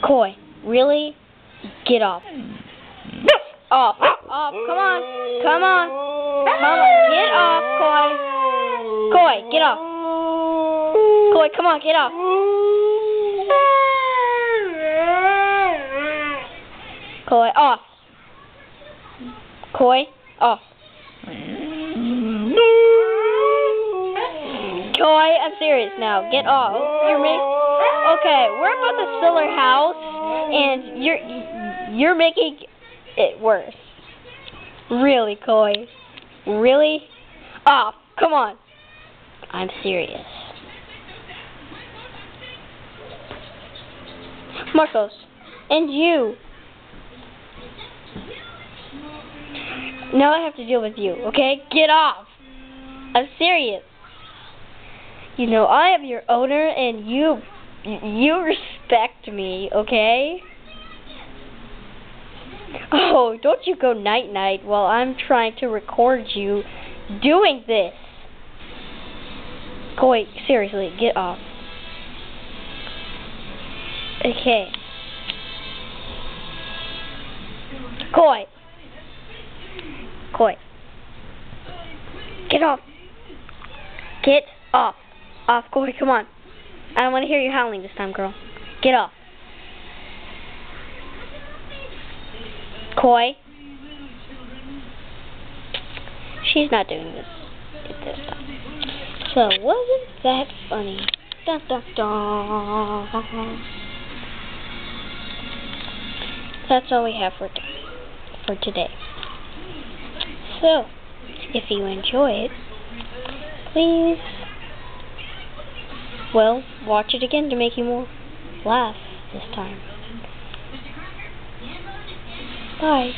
Koi, really? Get off. Off. Off. Come on. Come on. Mama, get off, Koi. Koi, get off. Koi, come on, get off. Koi, off. Koi, off. Koi, I'm serious now. Get off. Okay, we're about to fill our house, and you're making it worse. Really, Koi? Really? Off. Come on. I'm serious. Marcos, and you. Now I have to deal with you, okay? Get off. I'm serious. You know, I am your owner, and you respect me, okay? Oh, don't you go night-night while I'm trying to record you doing this. Koi, seriously, get off. Okay. Koi. Koi. Get off. Get off. Off, Koi, come on. I don't want to hear you howling this time, girl. Get off. Koi. She's not doing this time. So, wasn't that funny? Dun, dun, dun. That's all we have for today. So, if you enjoy it, please, well, watch it again to make you more laugh this time. Bye.